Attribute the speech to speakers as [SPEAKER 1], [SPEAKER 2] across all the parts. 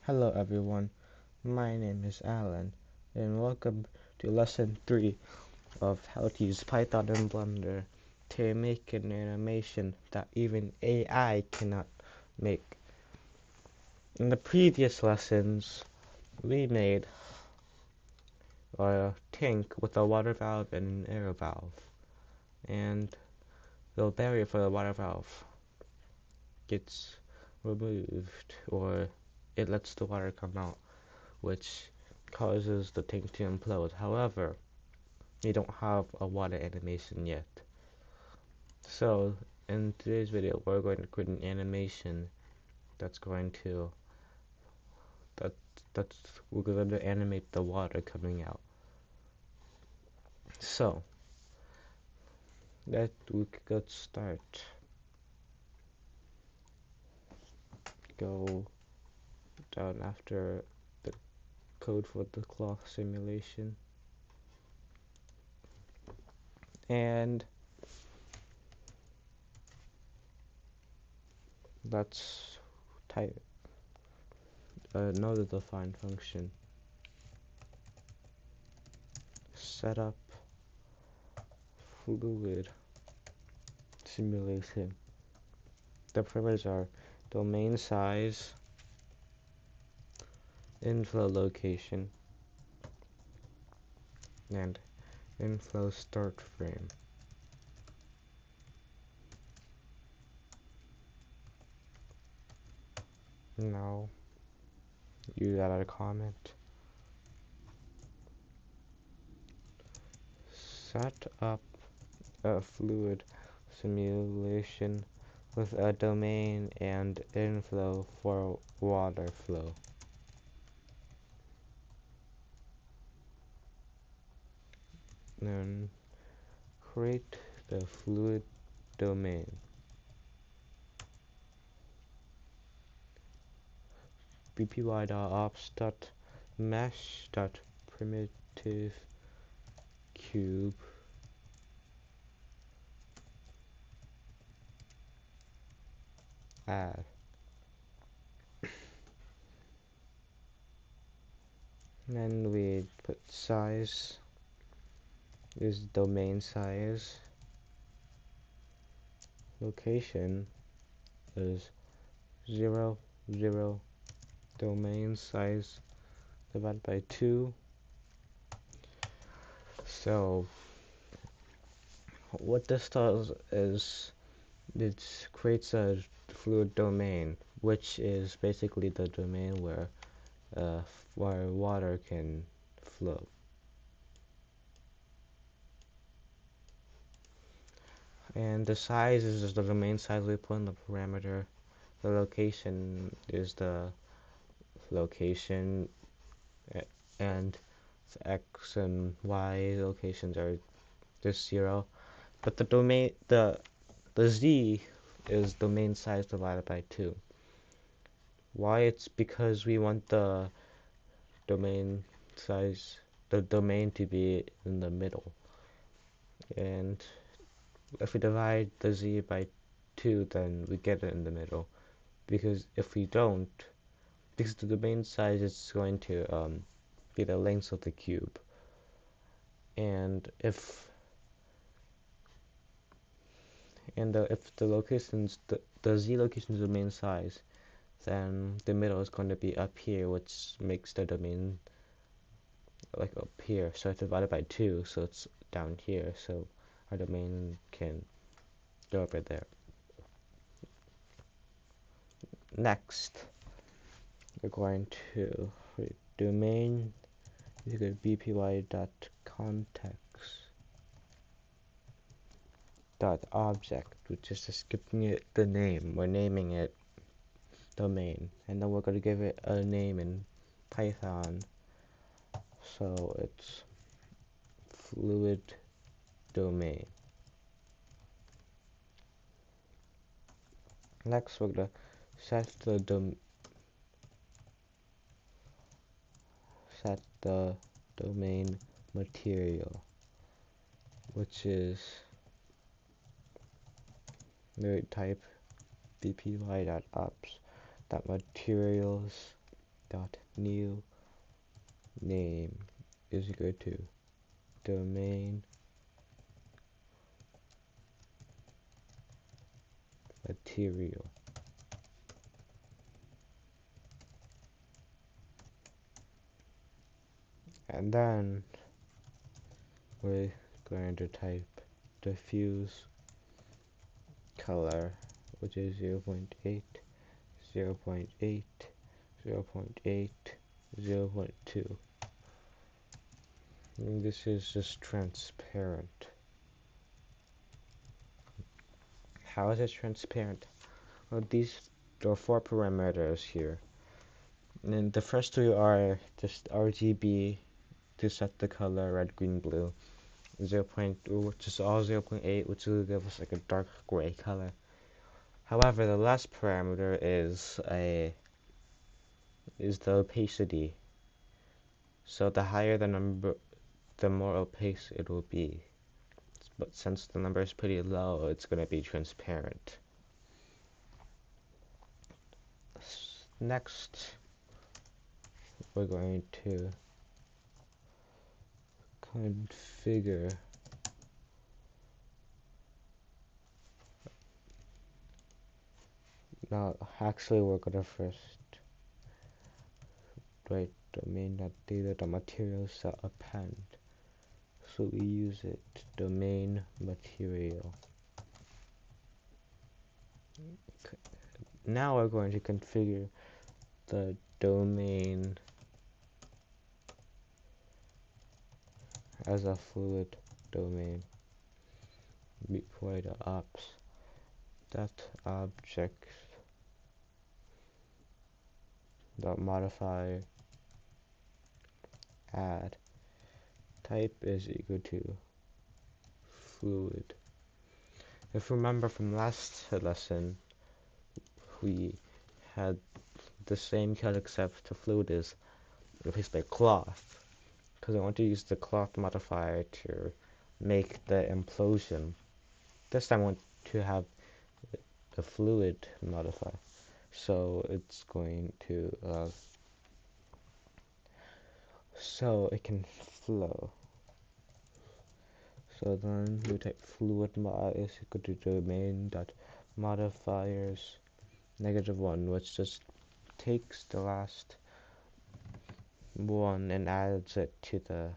[SPEAKER 1] Hello everyone, my name is Alan, and welcome to lesson 3 of how to use Python and Blender to make an animation that even AI cannot make. In the previous lessons, we made a tank with a water valve and an air valve, and the barrier for the water valve gets removed, or it lets the water come out, which causes the tank to implode. However, we don't have a water animation yet. So, in today's video, we're going to create an animation that's going to that that's we're going to animate the water coming out. So, let's start. Go down after the code for the cloth simulation, and let's type another defined function. Set up fluid simulation. The parameters are domain size, inflow location, and inflow start frame. Now you add a comment. Set up a fluid simulation with a domain and inflow for water flow. Then create the fluid domain. bpy.ops.mesh.primitive cube add. Then we put size is domain size. Location is 0, 0, domain size divided by 2. So what this does is it creates a fluid domain, which is basically the domain where water can flow. And the size is just the domain size we put in the parameter. The location is the location, and the x and y locations are just 0. But the z is domain size divided by 2. Why? It's because we want the domain size, the domain to be in the middle. And if we divide the z by 2, then we get it in the middle. Because if we don't, because the domain size is going to be the length of the cube. And if the locations, the z location is the domain size, then the middle is going to be up here, which makes the domain like up here. So it's divided by 2, so it's down here. So our domain can go over there. Next, we're going to domain is equal to bpy.context.object, which is just giving it the name. We're naming it domain, and then we're going to give it a name in Python. So it's fluid domain. Next, we're going to set the domain material, which is the type bpy.ops.materials dot new name is equal to domain material. And then we're going to type diffuse color, which is 0.8, 0.8, 0.8, 0.2. And this is just transparent. How is it transparent? Well, these are 4 parameters here. And the first 2 are just RGB to set the color red, green, blue. 0. Which is all 0.8, which will give us like a dark gray color. However, the last parameter is the opacity. So the higher the number, the more opaque it will be. But since the number is pretty low, it's going to be transparent. Next, we're going to configure now actually we're going to first write domain.data.materials.append. So we use it domain material. Okay. Now we're going to configure the domain as a fluid domain. Before the ops that object dot modifier add type is equal to fluid. If you remember from last lesson, we had the same code except the fluid is replaced by cloth, because I want to use the cloth modifier to make the implosion. This time I want to have the fluid modifier, so it's going to so it can flow. So then we type fluid mod is equal to domain dot modifiers -1, which just takes the last one and adds it to the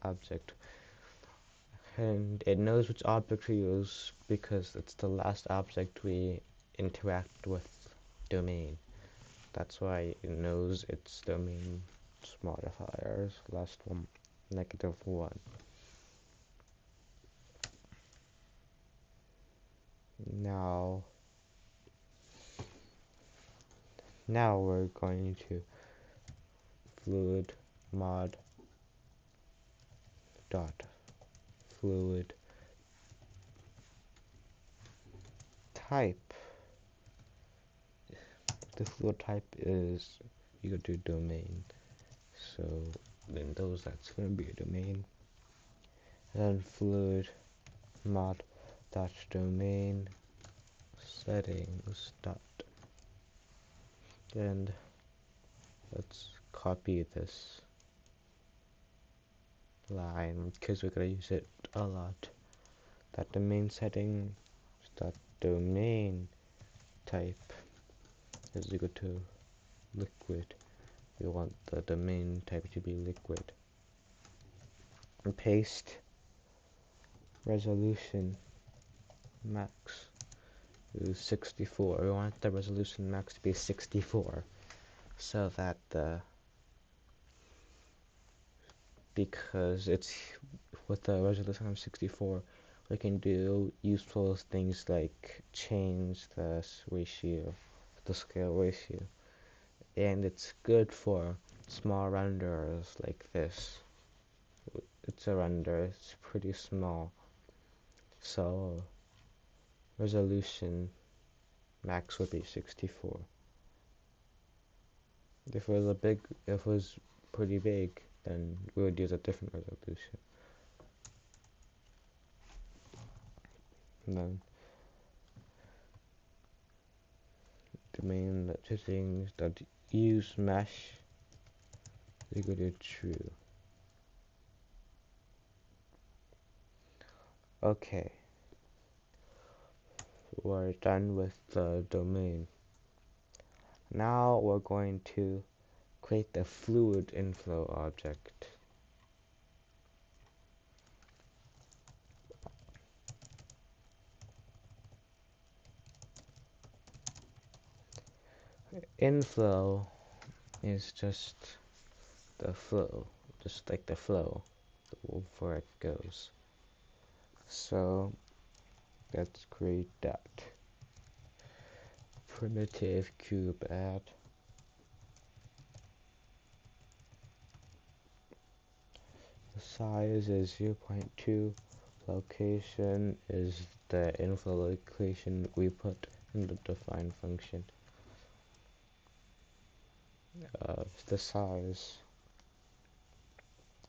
[SPEAKER 1] object. And it knows which object to use because it's the last object we interact with domain. That's why it knows its domain modifiers, last one, -1. Now we're going to fluid mod dot fluid type. The fluid type is equal to domain, so then that's going to be a domain. And then fluid mod dot domain settings dot, and let's copy this line because we're going to use it a lot. That domain settings dot domain type is equal to liquid. We want the domain type to be liquid. And paste resolution max is 64. We want the resolution max to be 64, so that because it's with the resolution of 64, we can do useful things like change the ratio, the scale ratio, and it's good for small renderers like this. It's a render, it's pretty small, so resolution max would be 64. If it was pretty big, then we would use a different resolution. And then domain settings use mesh equal to true. Okay, we're done with the domain. Now we're going to create the fluid inflow object. Inflow is just the flow, just like the flow where it goes. So let's create that. Primitive cube add. The size is 0.2. Location is the inflow location we put in the define function. The size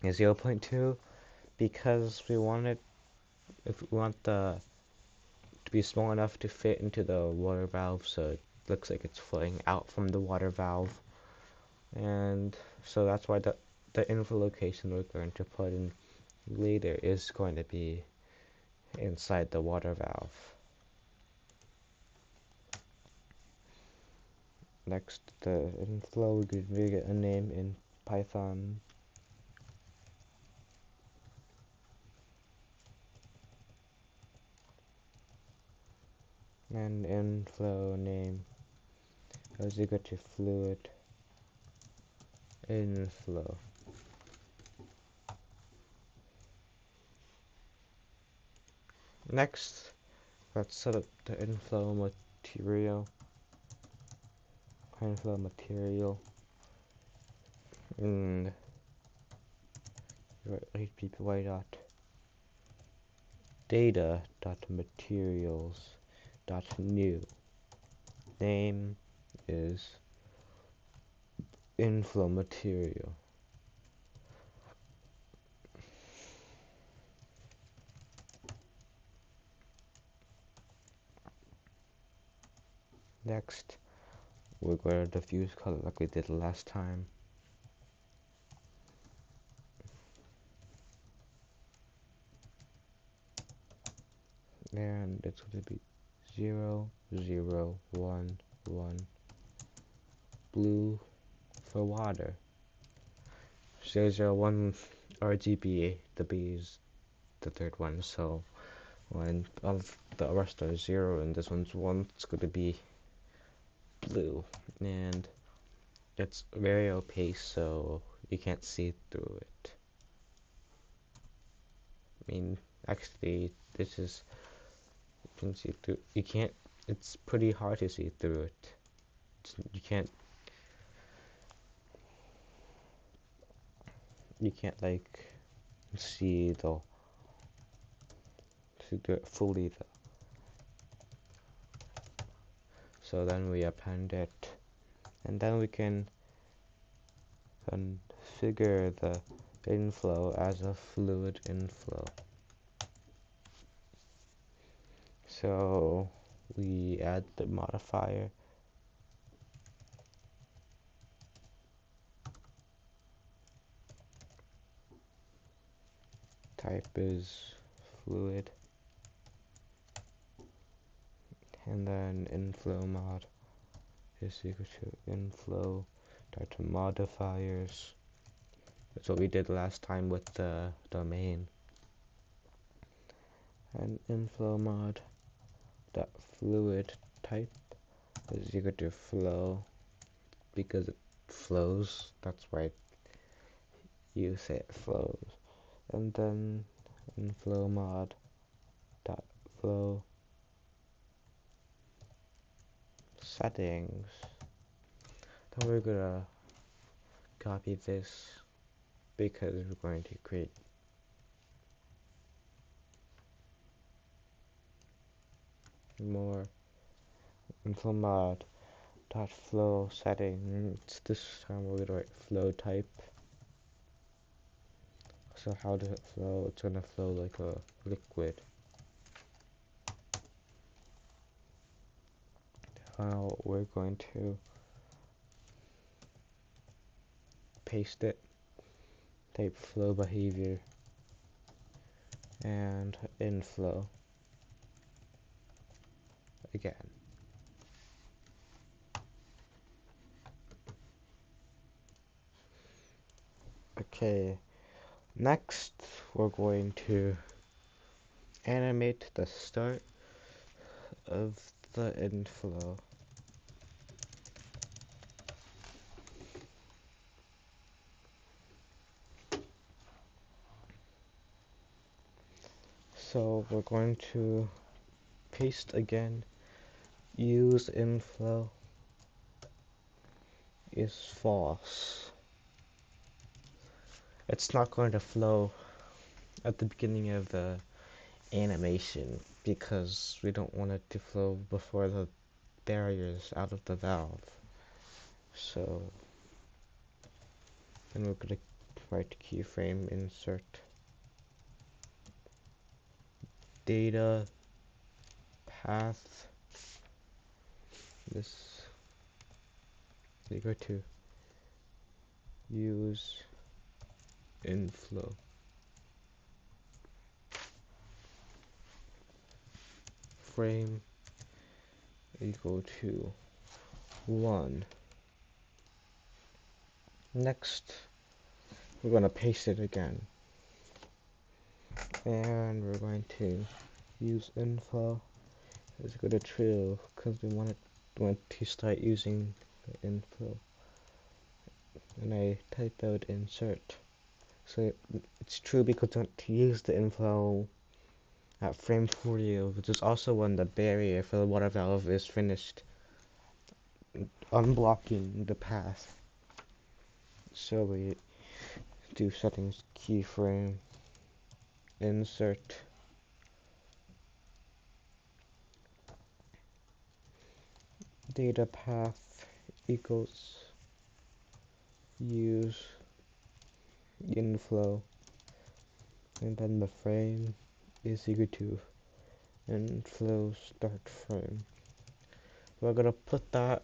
[SPEAKER 1] is 0.2 because we want it, if we want the to be small enough to fit into the water valve, so it looks like it's flowing out from the water valve. And so that's why the info location we're going to put in later is going to be inside the water valve. Next, the inflow, we could give it a name in Python. And inflow name is equal to fluid inflow. Next, let's set up the inflow material. Inflow material. And HTTP dot data dot materials dot new. Name is inflow material. Next, we're going to diffuse color like we did last time. And it's going to be 0, 0, 1, 1. Blue for water. 0, 0, 1 RGB. The B is the third one. So when of the rest are 0 and this one's 1, it's going to be blue. And it's very opaque, so you can't see through it. I mean, actually, this is, you can see through, you can't, it's pretty hard to see through it. You can't like see through it fully though. So then we append it, and then we can configure the inflow as a fluid inflow. So we add the modifier type is fluid, and then inflow mod is equal to inflow dot modifiers. That's what we did last time with the domain. And inflow mod dot fluid type is equal to flow because it flows. That's why you say it flows. And then inflow mod dot flow settings. Then we're gonna copy this because we're going to create more. Inflow mod dot flow settings. This time we're gonna write flow type. So how does it flow? It's gonna flow like a liquid. Now we're going to paste it, type flow behavior, and inflow again. Okay, next we're going to animate the start of the inflow. So we're going to paste again, use inflow is false. It's not going to flow at the beginning of the animation because we don't want it to flow before the barriers out of the valve. So then we're going to write keyframe insert data path. This we go to use inflow. Frame equal to 1. Next, we're going to paste it again. And we're going to use info is equal to true because we want to start using the info. And I type out insert. So it's true because we want to use the info at frame 40, which is also when the barrier for the water valve is finished unblocking the path. So we do settings keyframe insert data path equals use inflow, and then the frame is equal to inflow start frame. We're gonna put the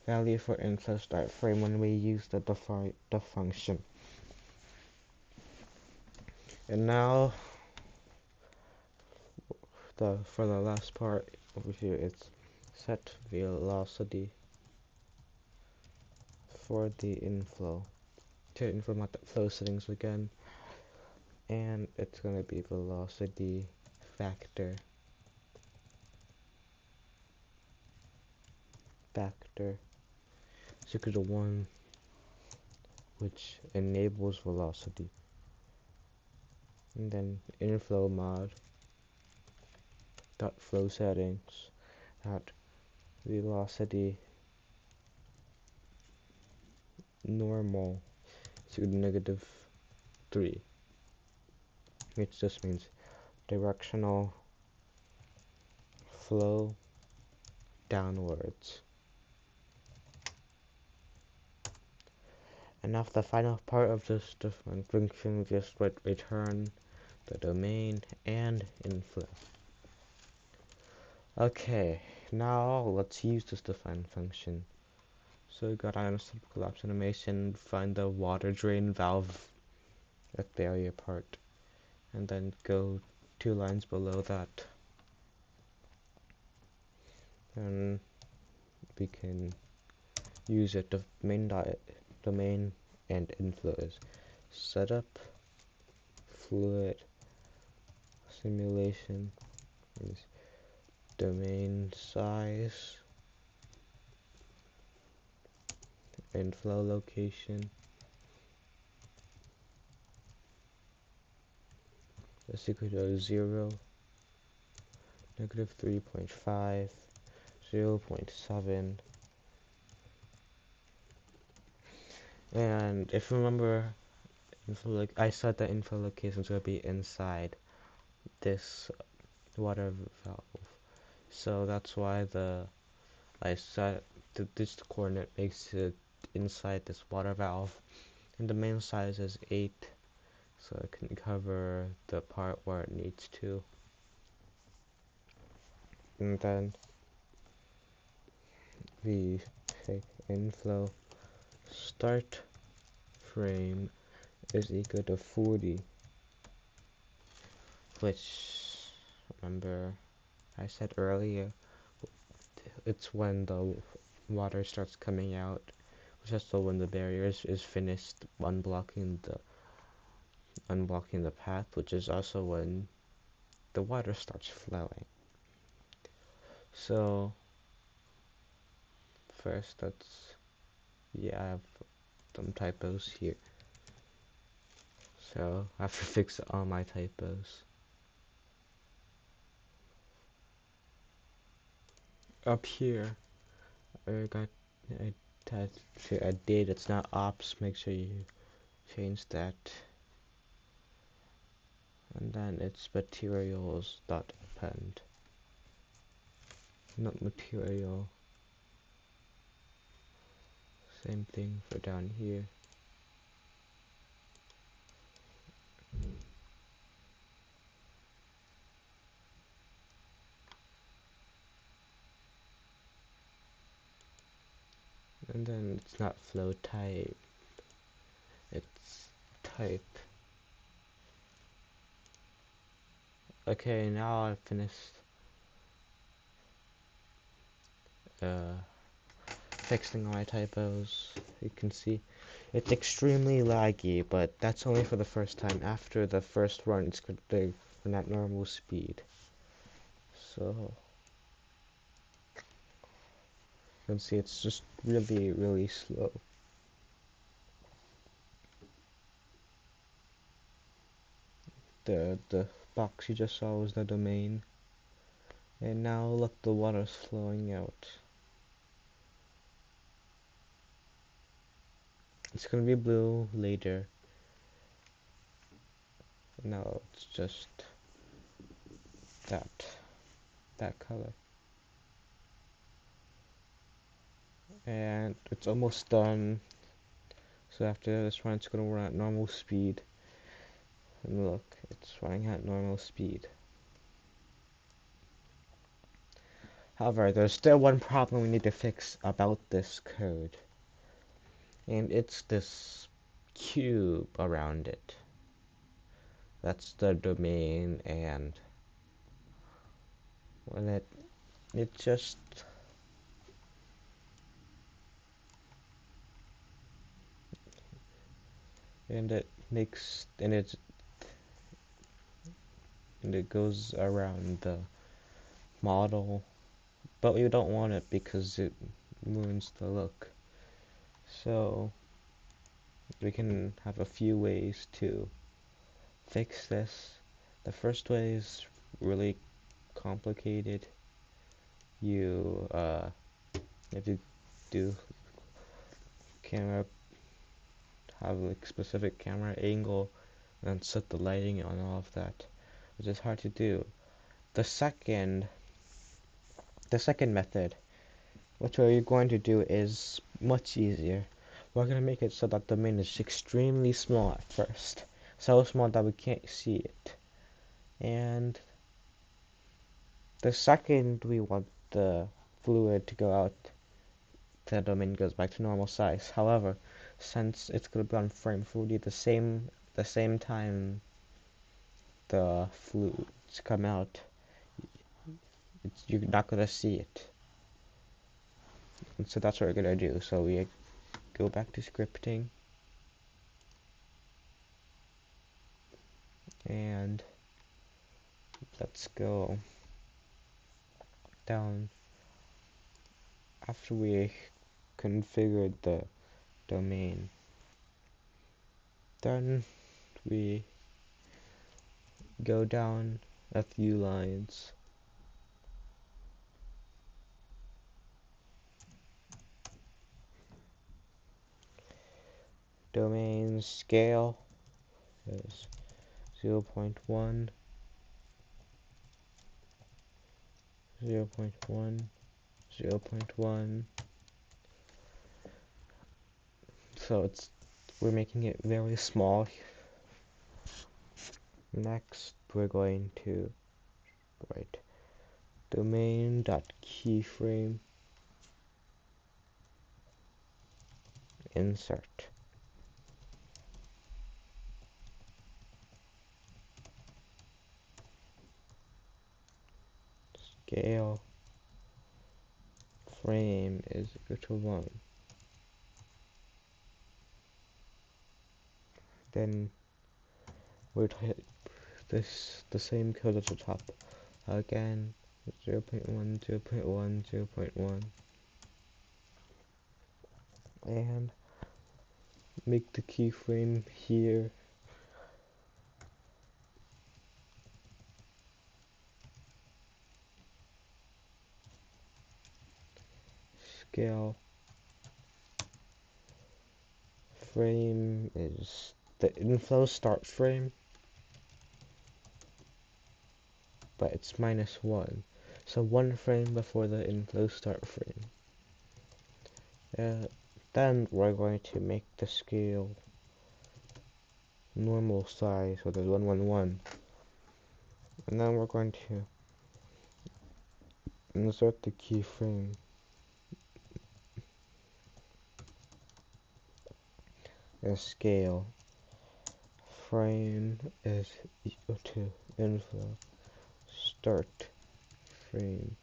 [SPEAKER 1] value for inflow start frame when we use the function. And now for the last part over here, it's set velocity for the inflow to implement the flow settings again, and it's going to be velocity factor is equal to 1, which enables velocity, and then inflow mod dot flow settings at velocity normal is equal to -3, which just means directional flow downwards. And now the final part of this different function, just return the domain and inflow. Okay, now let's use this define function. So we got on collapse animation, find the water drain valve at the area part, and then go 2 lines below that. And we can use it. The domain and inflow is setup fluid simulation is domain size inflow location is equal to 0, -3.5, 0.7. And if you remember, I said that inflow location is going to be inside this water valve, so that's why I set this coordinate makes it inside this water valve, and the main size is 8, so it can cover the part where it needs to. And then the inflow start frame is equal to 40, which, remember I said earlier, it's when the water starts coming out, which is also when the barrier is finished unblocking the path, which is also when the water starts flowing. So first, I have some typos here, so I have to fix all my typos. Up here, I got a date. It's not ops. Make sure you change that. And then it's materials dot append, not material. Same thing for down here. And then it's not flow type, it's type. Okay, now I've finished fixing my typos. You can see it's extremely laggy, but that's only for the first time. After the first run, it's going to run at normal speed. So you can see it's just really, really slow. The box you just saw was the domain. And now look, the water's flowing out. It's gonna be blue later. Now it's just that color. And it's almost done. So after this run, it's gonna run at normal speed. And look, it's running at normal speed. However, there's still one problem we need to fix about this code. And it's this cube around it. That's the domain, and when it just and it makes and it goes around the model, but we don't want it because it ruins the look. So we can have a few ways to fix this. The first way is really complicated. You have to do camera, have like specific camera angle and set the lighting on all of that, which is hard to do. The second method, which we're going to do, is much easier. We're going to make it so that the domain is extremely small at first, so small that we can't see it. And the second we want the fluid to go out, the domain goes back to normal size. However, since it's going to be on frame 40, the same time the fluids come out, you're not going to see it. And so that's what we're going to do. So we go back to scripting, and let's go down after we configured the domain. Then we go down a few lines. Domain scale is 0.1, 0.1, 0.1. So we're making it very small. Next, we're going to write domain.keyframe insert. Scale frame is equal to 1. Then we'd hit this the same code at the top. Again, 0.1, 0.1, 0.1. And make the keyframe here. Scale frame is the inflow start frame, but it's -1. So 1 frame before the inflow start frame. Then we're going to make the scale normal size, so there's 111. And then we're going to insert the keyframe. The scale frame is equal to inflow start frame.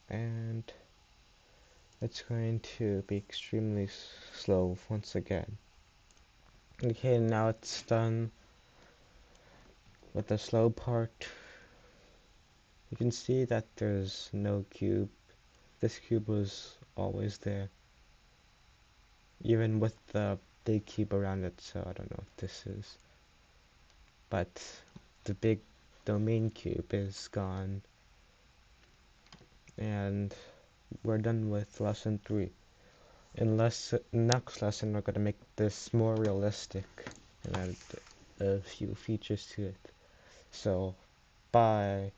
[SPEAKER 1] And it's going to be extremely slow once again. Okay, now it's done with the slow part. You can see that there's no cube. This cube was always there, even with the big cube around it, so I don't know what this is. But the main cube is gone. And we're done with lesson 3. In next lesson, we're going to make this more realistic and add a few features to it. So, bye.